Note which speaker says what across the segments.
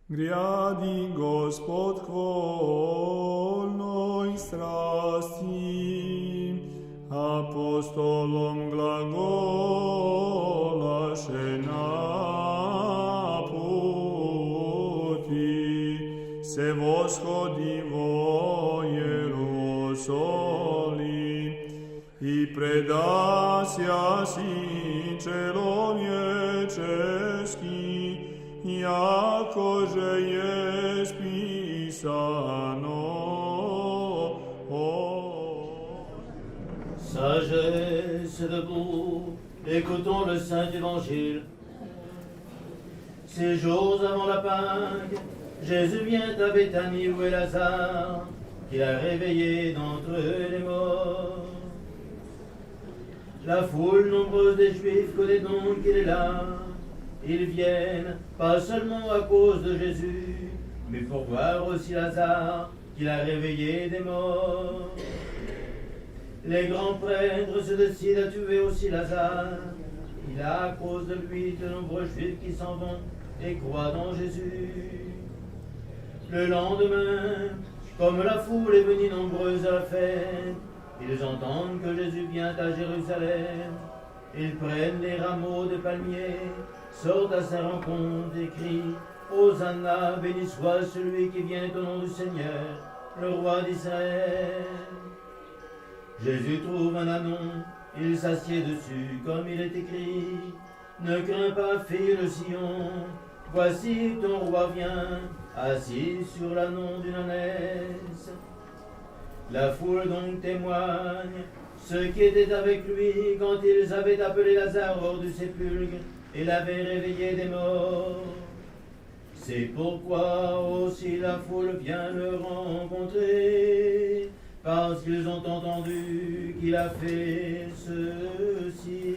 Speaker 1: Grjadi Gospod hvolnoj strasti, apostolom glagolaše na puti, se восходиво Jerosoli i predasja si čelovječeski, jakože je spisano.
Speaker 2: Sagesse debout, écoutons le Saint Évangile. Ces jours avant la Pâque, Jésus vient à Béthanie où est Lazare, qu'il a réveillé d'entre les morts. La foule nombreuse des Juifs connaît donc qu'il est là. Ils viennent, pas seulement à cause de Jésus, mais pour voir aussi Lazare, qu'il a réveillé des morts. Les grands prêtres se décident à tuer aussi Lazare. Il a à cause de lui de nombreux Juifs qui s'en vont et croient dans Jésus. Le lendemain, comme la foule est venue nombreuse à la fête, ils entendent que Jésus vient à Jérusalem. Ils prennent les rameaux de palmiers, sortent à sa rencontre et crient « Hosanna, béni soit celui qui vient au nom du Seigneur, le roi d'Israël ». Jésus trouve un anon, il s'assied dessus comme il est écrit « Ne crains pas, fille de Sion, voici ton roi vient, assis sur l'anon d'une ânesse ». La foule donc témoigne, ceux qui étaient avec lui quand ils avaient appelé Lazare hors du sépulcre et l'avaient réveillé des morts. C'est pourquoi aussi la foule vient le rencontrer, parce qu'ils ont entendu qu'il a fait ceci.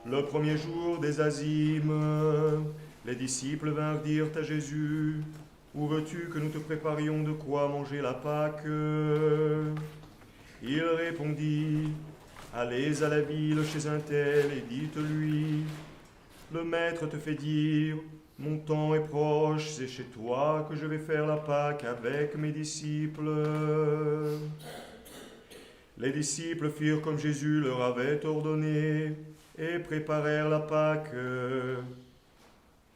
Speaker 3: Le premier jour des Azymes, les disciples vinrent dire à Jésus, « Où veux-tu que nous te préparions de quoi manger la Pâque ?» Il répondit, « Allez à la ville chez un tel et dites-lui, « Le maître te fait dire, mon temps est proche, c'est chez toi que je vais faire la Pâque avec mes disciples. » Les disciples firent comme Jésus leur avait ordonné, et préparèrent la Pâque.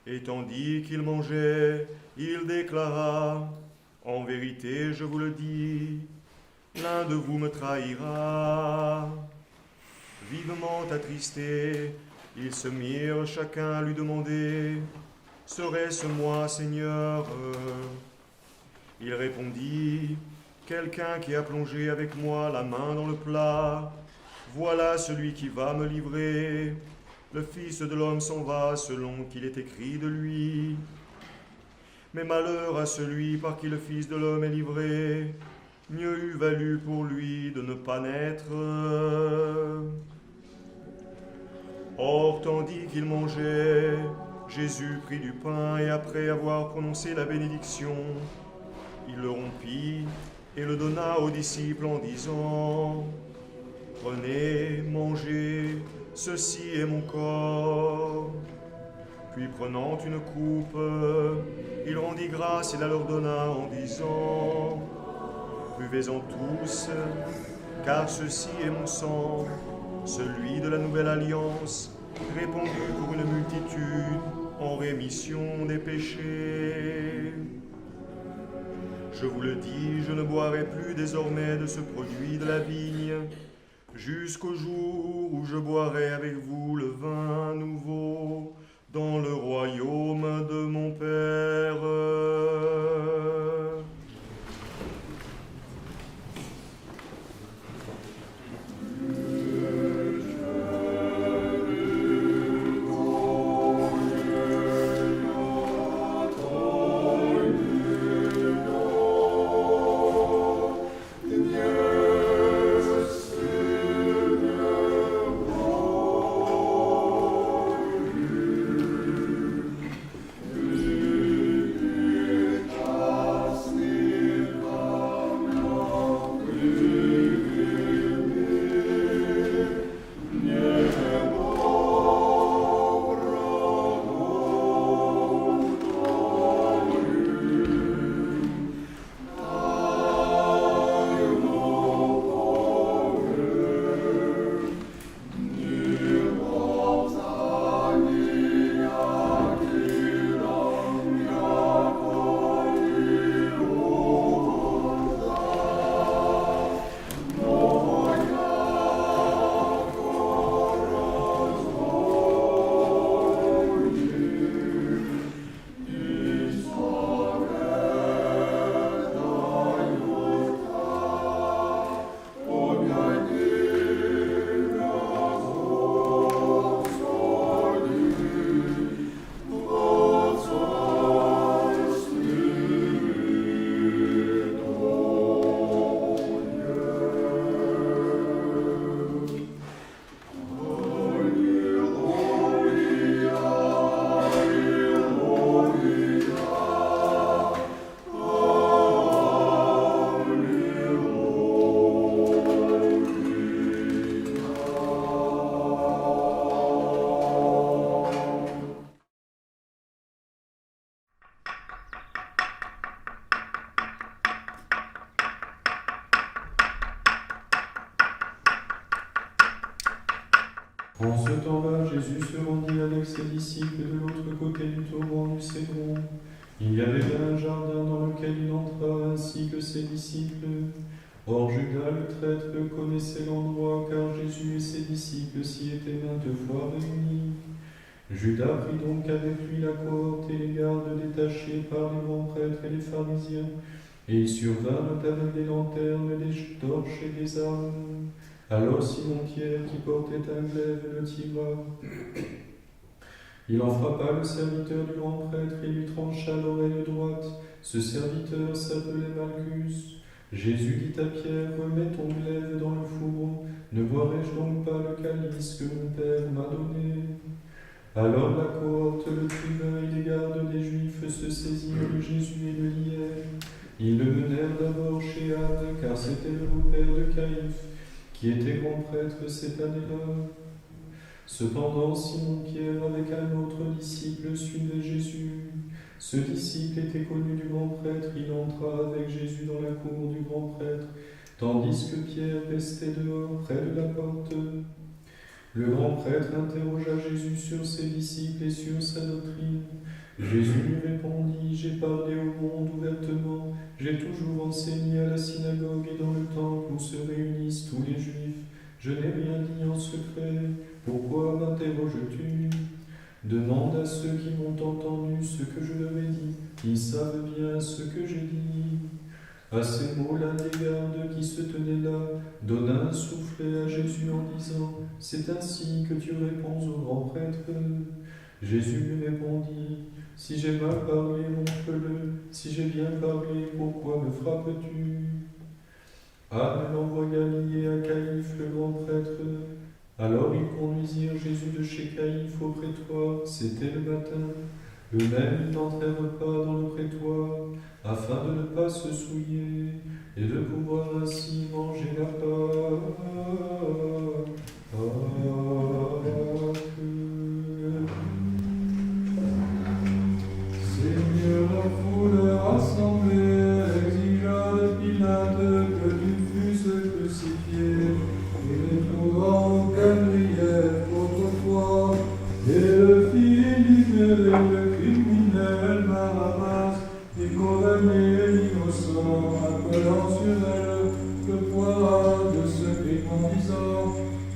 Speaker 3: Et tandis qu'ils mangeaient, il déclara, « En vérité, je vous le dis, l'un de vous me trahira. » Vivement attristés, ils se mirent chacun à lui demander, « Serait-ce moi, Seigneur ?» Il répondit, « Quelqu'un qui a plongé avec moi la main dans le plat, voilà celui qui va me livrer. Le Fils de l'homme s'en va selon qu'il est écrit de lui. Mais malheur à celui par qui le Fils de l'homme est livré. Mieux eût valu pour lui de ne pas naître. » Or, tandis qu'il mangeait, Jésus prit du pain et après avoir prononcé la bénédiction, il le rompit et le donna aux disciples en disant, « Prenez, mangez, ceci est mon corps. » Puis prenant une coupe, il rendit grâce et la leur donna en disant, « Buvez-en tous, car ceci est mon sang, celui de la nouvelle alliance, répandu pour une multitude en rémission des péchés. Je vous le dis, je ne boirai plus désormais de ce produit de la vigne, jusqu'au jour où je boirai avec vous le vin nouveau dans le royaume de mon Père. »
Speaker 4: En ce temps-là, Jésus se rendit avec ses disciples de l'autre côté du torrent du Cédron. Il y avait là un jardin dans lequel il entra ainsi que ses disciples. Or Judas le traître connaissait l'endroit, car Jésus et ses disciples s'y étaient maintes fois réunis. Judas prit donc avec lui la cohorte et les gardes détachés par les grands prêtres et les pharisiens, et ils survinrent avec des lanternes, des torches et des armes. Alors Simon-Pierre, qui portait un glaive, le tira. Il en frappa le serviteur du grand prêtre et lui trancha l'oreille droite. Ce serviteur s'appelait Malchus. Jésus dit à Pierre, « Remets ton glaive dans le fourreau. Ne boirai-je donc pas le calice que mon Père m'a donné ?» Alors la cohorte, le tribun et les gardes des Juifs se saisirent de Jésus et le lièrent. Ils le menèrent d'abord chez Anne, car c'était le beau-père de Caïphe, qui était grand prêtre cette année-là. Cependant, Simon-Pierre, avec un autre disciple, suivait Jésus. Ce disciple était connu du grand prêtre, il entra avec Jésus dans la cour du grand prêtre, tandis que Pierre restait dehors, près de la porte. Le grand prêtre interrogea Jésus sur ses disciples et sur sa doctrine. Jésus lui répondit, « J'ai parlé au monde ouvertement, j'ai toujours enseigné à la synagogue et dans le temple où se réunissent tous les Juifs. Je n'ai rien dit en secret. Pourquoi m'interroges-tu ? Demande à ceux qui m'ont entendu ce que je leur ai dit. Ils savent bien ce que j'ai dit. » À ces mots, l'un des gardes qui se tenait là donna un soufflet à Jésus en disant, « C'est ainsi que tu réponds au grand prêtre ?» Jésus lui répondit, « Si j'ai mal parlé, montre-le. Si j'ai bien parlé, pourquoi me frappes-tu » Anne l'envoya lier à Caïphe, le grand prêtre. Alors ils conduisirent Jésus de chez Caïphe au prétoire, c'était le matin. Eux-mêmes n'entrèrent pas dans le prétoire, afin de ne pas se souiller, et de pouvoir ainsi manger la Pâque. Seigneur, la foule rassemblée exigea de Pilate que tu fusses crucifié, et ne trouvant aucun grief contre toi, et le fit libérer le criminel Barabbas, et condamner l'innocent, appelant sur elle le poids de ce crime en disant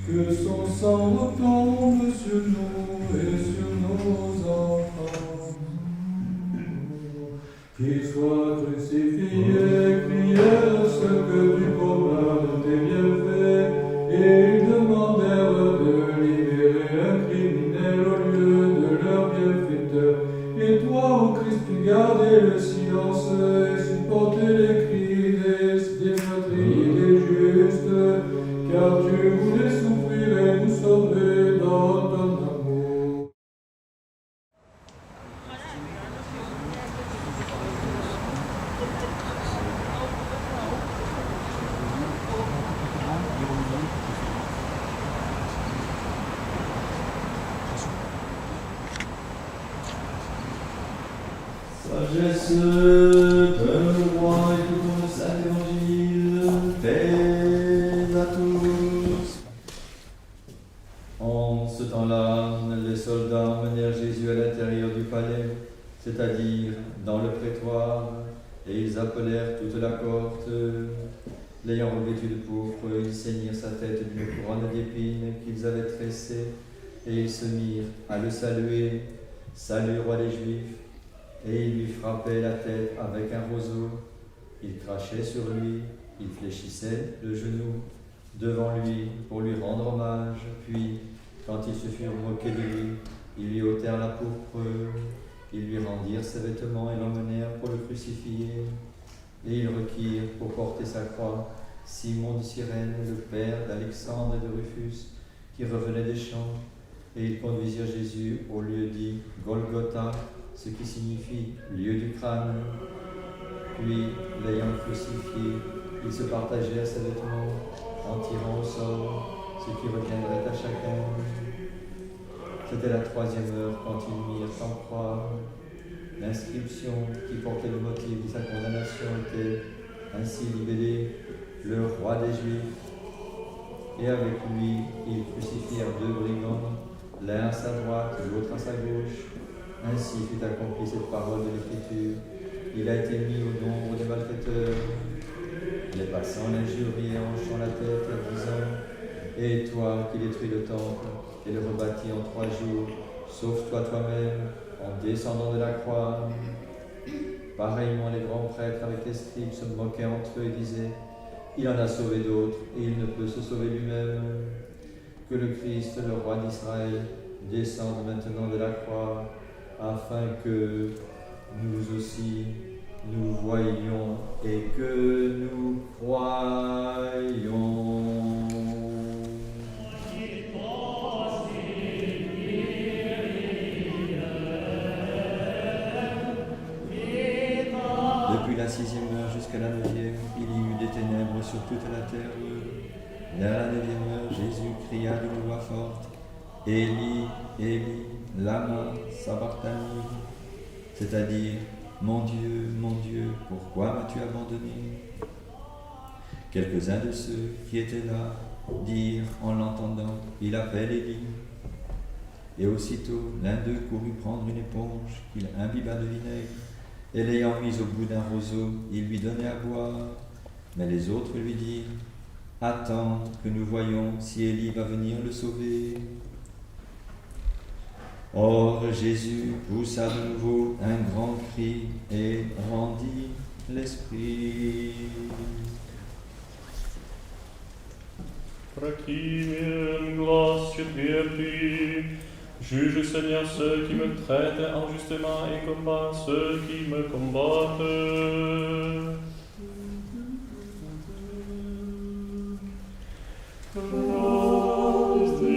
Speaker 4: que son sang retombe sur nous et sur nos enfants. Qu'il soit crucifié, crièrent ceux que tu commun de tes bienfaits, et ils demandèrent de libérer un criminel au lieu de leur bienfaiteur. Et toi, ô Christ, tu gardais le silence et supportais les cris des meurtriers des justes, car tu voulais souffrir et nous sauver dans ton amour.
Speaker 2: Sagesse, le roi et tout le saint évangile, paix à tous. En ce temps-là, les soldats menèrent Jésus à l'intérieur du palais, c'est-à-dire dans le prétoire, et ils appelèrent toute la cohorte. L'ayant revêtu de pourpre, ils ceignirent sa tête d'une couronne d'épines qu'ils avaient tressée, et ils se mirent à le saluer. Salut, roi des Juifs. Et ils lui frappaient la tête avec un roseau. Ils crachaient sur lui, ils fléchissaient le genou devant lui pour lui rendre hommage. Puis, quand ils se furent moqués de lui, ils lui ôtèrent la pourpre, ils lui rendirent ses vêtements et l'emmenèrent pour le crucifier. Et ils requirent pour porter sa croix Simon de Cyrène, le père d'Alexandre et de Rufus, qui revenait des champs. Et ils conduisirent Jésus au lieu dit Golgotha, ce qui signifie lieu du crâne. Puis, l'ayant crucifié, ils se partagèrent ses vêtements en tirant au sort ce qui reviendrait à chacun. C'était la 3e heure quand ils mirent en croix. L'inscription qui portait le motif de sa condamnation était ainsi libellée « Le roi des Juifs ». Et avec lui, ils crucifièrent 2 brigands, l'un à sa droite et l'autre à sa gauche. Ainsi fut accomplie cette parole de l'Écriture. Il a été mis au nombre des malfaiteurs. Les passants l'injuriaient en hochant la tête et disant « Et toi qui détruis le temple et le rebâtis en 3 jours, sauve-toi toi-même en descendant de la croix. » Pareillement, les grands prêtres avec les scribes se moquaient entre eux et disaient « Il en a sauvé d'autres et il ne peut se sauver lui-même. » Que le Christ, le roi d'Israël, descende maintenant de la croix, afin que nous aussi nous voyions et que nous croyions. Depuis la 6e heure jusqu'à la 9e, il y eut des ténèbres sur toute la terre. Vers la 9e heure, Jésus cria d'une voix forte, Élie, Élie, lama sabachthani, c'est-à-dire, mon Dieu, pourquoi m'as-tu abandonné? Quelques-uns de ceux qui étaient là dirent en l'entendant, il appelle Élie. Et aussitôt, l'un d'eux courut prendre une éponge qu'il imbiba de vinaigre, et l'ayant mise au bout d'un roseau, il lui donnait à boire. Mais les autres lui dirent, attends que nous voyions si Élie va venir le sauver. Or Jésus poussa de nouveau un grand cri et rendit l'esprit.
Speaker 1: Requiem gloire supplier, juge Seigneur ceux qui me traitent injustement et combat ceux qui me combattent. Christi,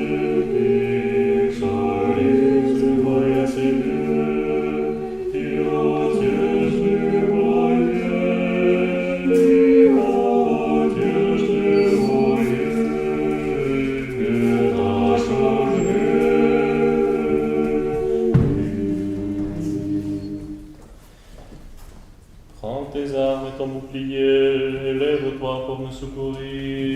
Speaker 1: supplier, élève-toi pour me secourir.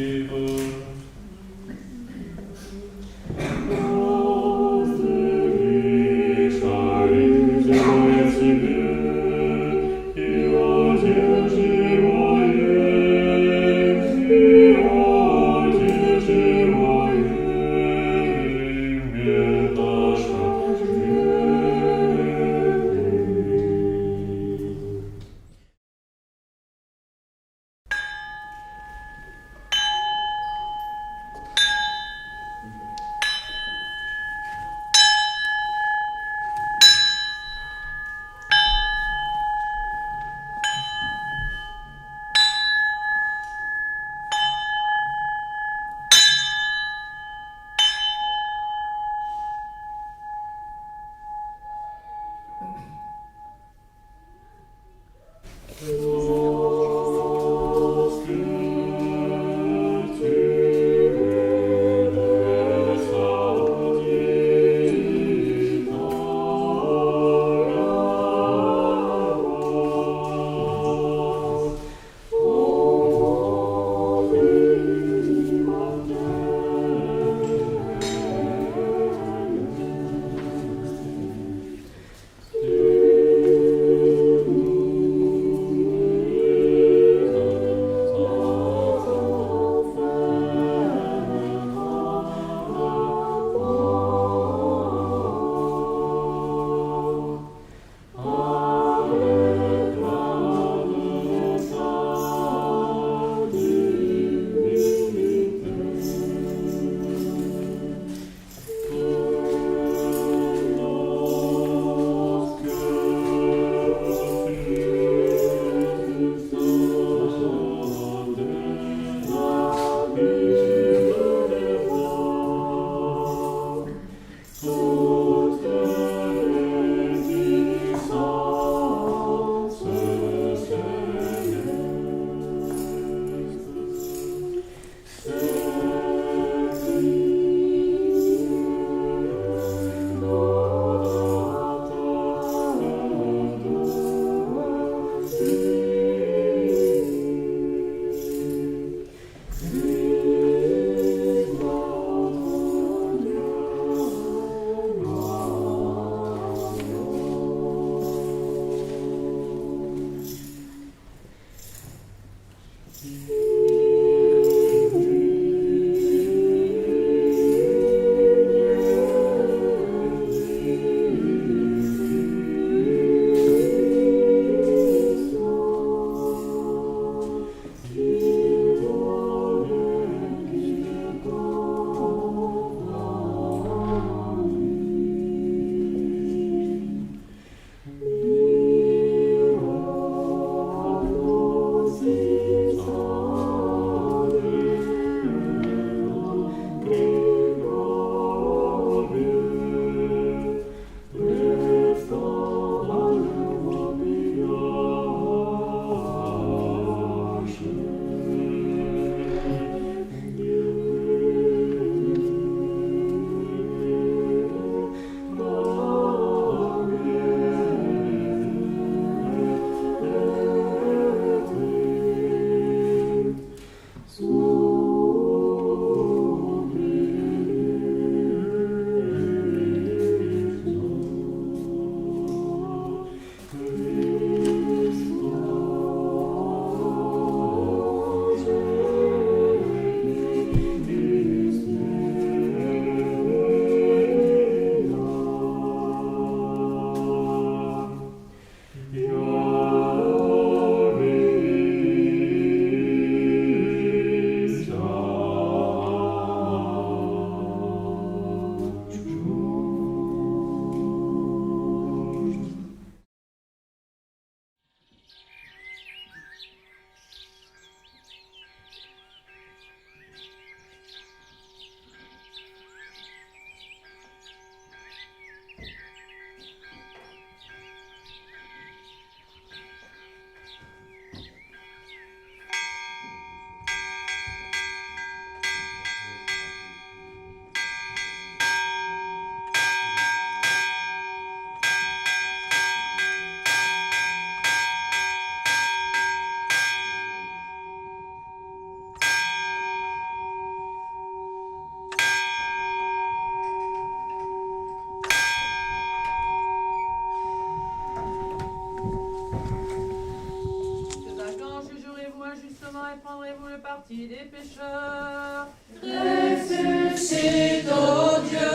Speaker 5: partie des pécheurs.
Speaker 6: Ressuscite, ô Dieu,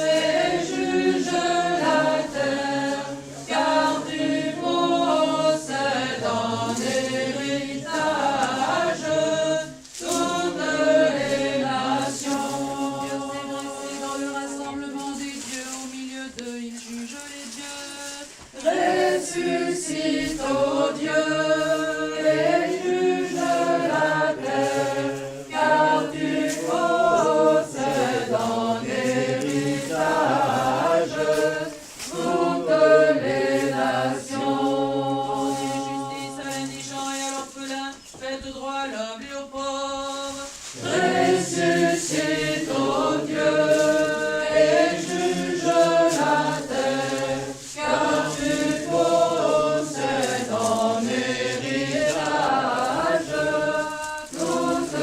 Speaker 6: et juge la terre, car tu possèdes en héritage toutes les nations.
Speaker 5: Dieu s'est dressé dans le rassemblement des dieux, au milieu d'eux il juge les dieux.
Speaker 6: Ressuscite, ô Dieu, et juge la terre, car tu possèdes en héritage toutes les nations.
Speaker 5: Justice à l'indigent et à l'orphelin, faites droit à l'homme et aux pauvres.
Speaker 6: Ressuscite, ô Dieu, et juge la terre, car tu possèdes en héritage toutes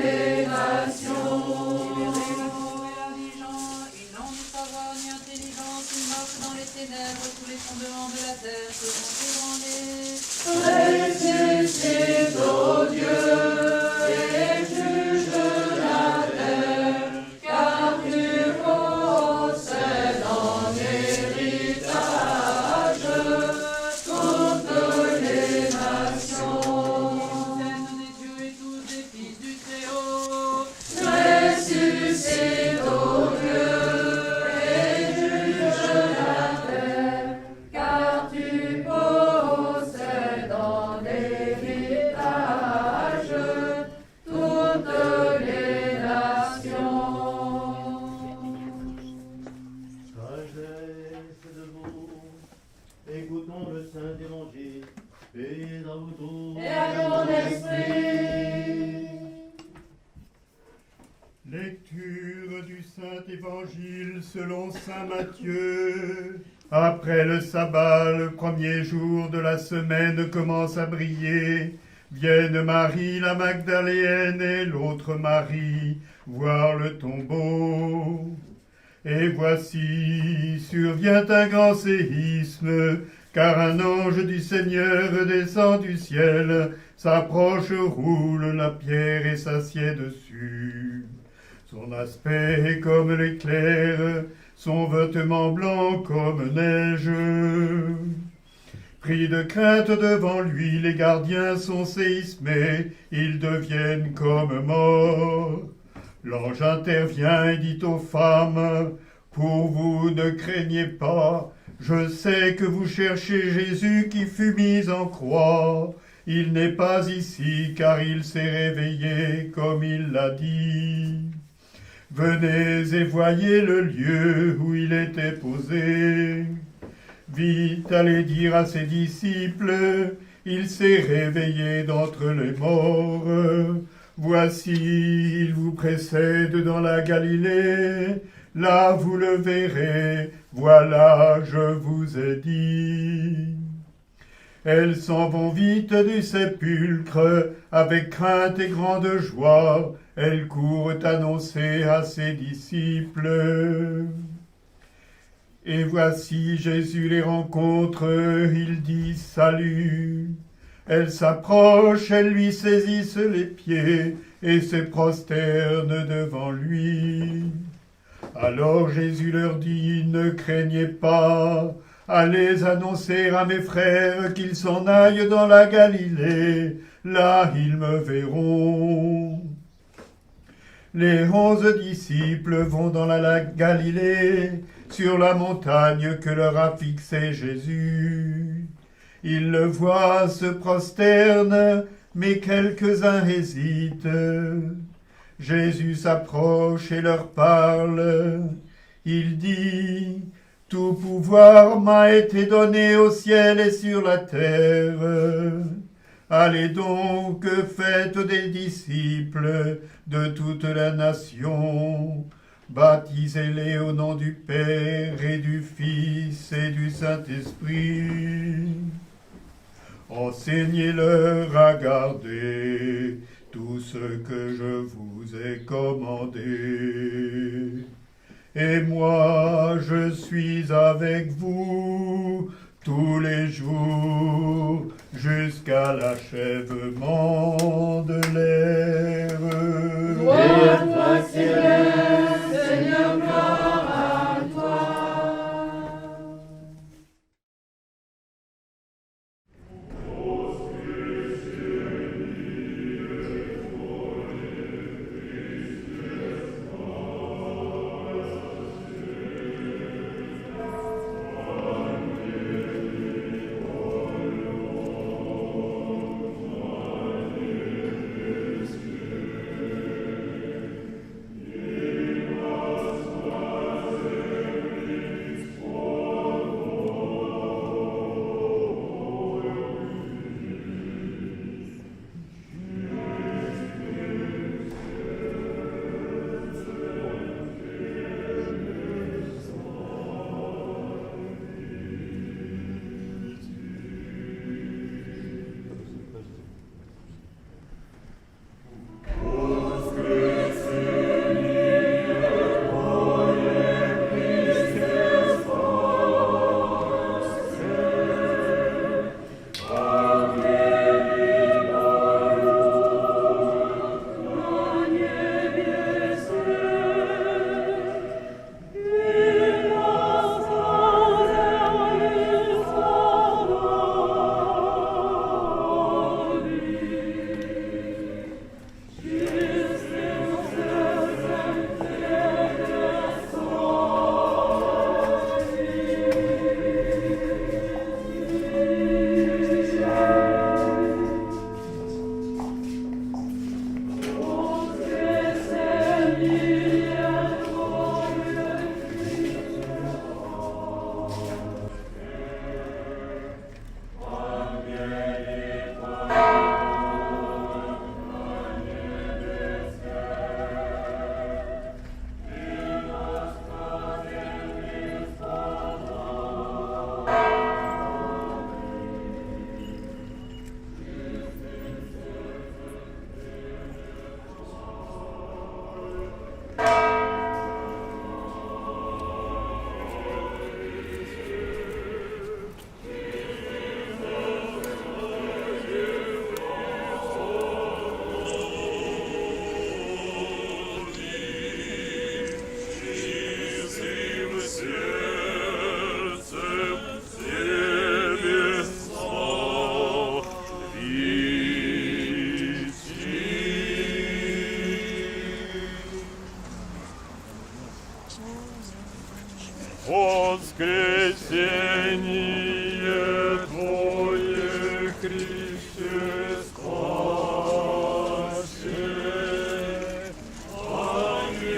Speaker 6: les nations.
Speaker 5: Libérez le pauvre et l'indigent, il n'en est savoir ni intelligence, il marche dans les ténèbres, tous les fondements de la terre seront ébranlés.
Speaker 6: Ressuscite, ô Dieu, et juge la terre, car tu possèdes en héritage toutes les nations.
Speaker 5: Scène des dieux et tous des fils du Très-Haut.
Speaker 6: Ressuscite, ô Dieu, et juge la terre, car tu possèdes en héritage toutes les nations.
Speaker 2: Sagesse debout, écoutons le Saint Évangile, paix à vous tous.
Speaker 6: Et à ton esprit.
Speaker 3: Lecture du Saint-Évangile selon saint Matthieu. Après le sabbat, le premier jour de la semaine commence à briller. Viennent Marie la Magdaléenne et l'autre Marie voir le tombeau. Et voici, survient un grand séisme, car un ange du Seigneur descend du ciel, s'approche, roule la pierre et s'assied dessus. Son aspect est comme l'éclair, son vêtement blanc comme neige. Pris de crainte devant lui, les gardiens sont séismés, ils deviennent comme morts. L'ange intervient et dit aux femmes, « Pour vous, ne craignez pas, je sais que vous cherchez Jésus qui fut mis en croix. Il n'est pas ici, car il s'est réveillé comme il l'a dit. Venez et voyez le lieu où il était posé. » Vite, allez dire à ses disciples, il s'est réveillé d'entre les morts. Voici, il vous précède dans la Galilée, là vous le verrez, voilà, je vous ai dit. Elles s'en vont vite du sépulcre, avec crainte et grande joie, elles courent annoncer à ses disciples. Et voici Jésus les rencontre, il dit salut. Elles s'approchent, elles lui saisissent les pieds et se prosternent devant lui. Alors Jésus leur dit, ne craignez pas, allez annoncer à mes frères qu'ils s'en aillent dans la Galilée, là ils me verront. Les 11 disciples vont dans la Galilée, sur la montagne que leur a fixée Jésus. Ils le voient, se prosternent, mais quelques-uns hésitent. Jésus s'approche et leur parle. Il dit, « Tout pouvoir m'a été donné au ciel et sur la terre. Allez donc, faites des disciples de toute la nation. Baptisez-les au nom du Père et du Fils et du Saint-Esprit. Enseignez-leur à garder tout ce que je vous ai commandé. Et moi, je suis avec vous tous les jours jusqu'à l'achèvement de l'ère.
Speaker 6: Gloire à toi, Seigneur, Seigneur, gloire à toi.
Speaker 3: Воскресение Твое, Христе, спаси. Аминь.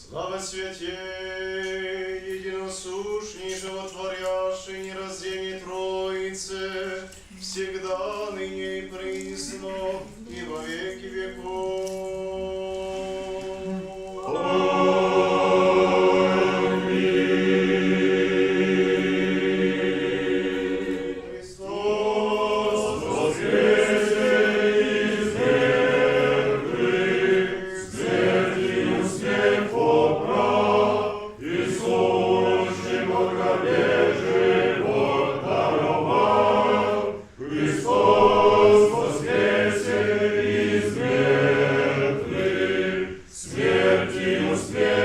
Speaker 7: Слава святе, единосущней, животворящей, нераздельной Троице, всегда, ныне и присно, и во веки веков. Христос воскресе из мертвых, смертью смерть поправ, и сущим от гробе живот даровал. Христос воскресе из мертвых, смертью смерть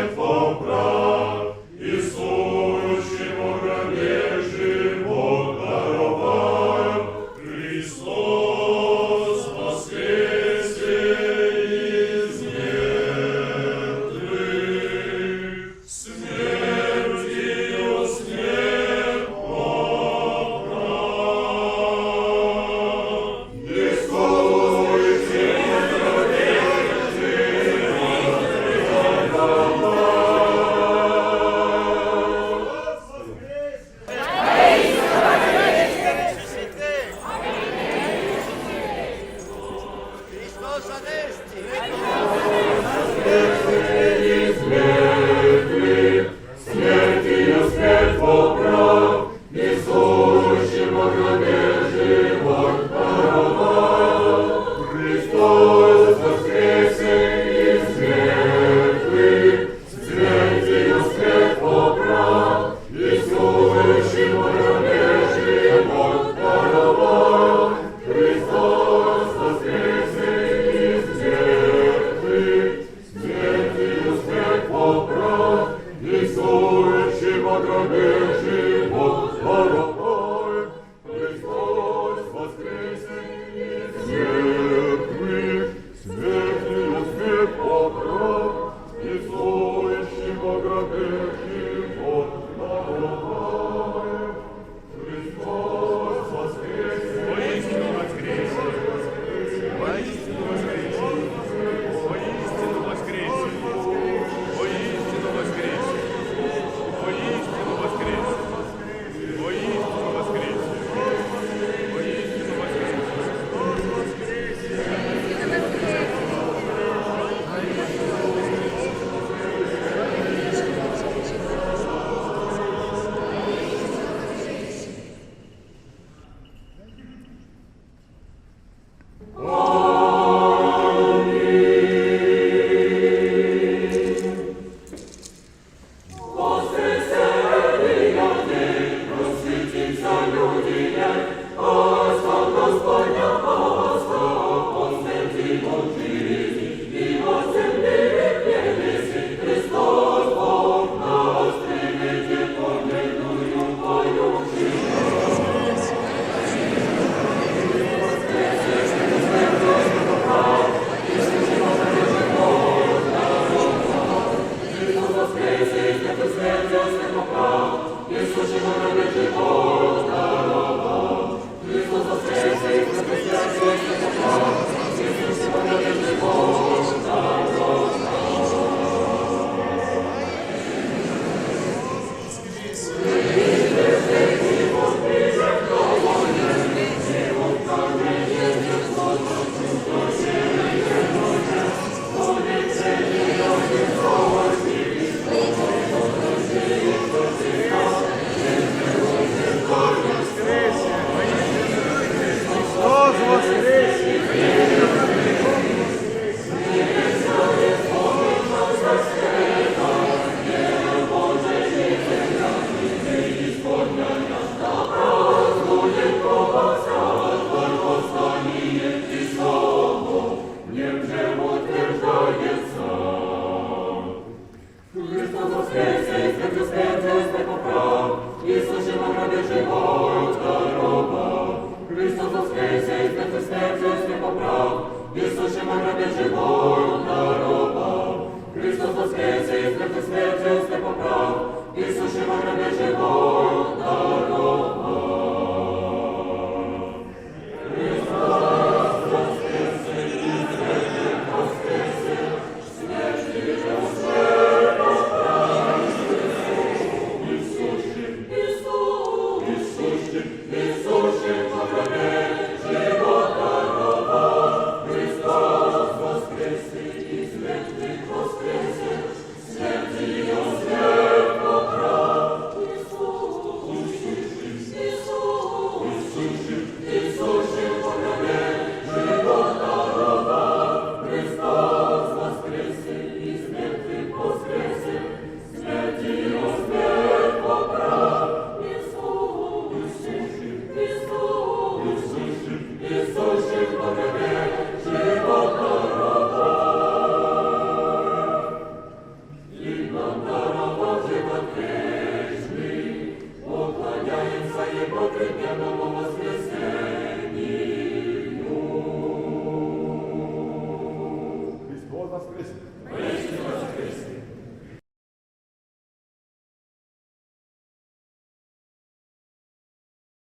Speaker 7: Ісусе, морде живот, дарова.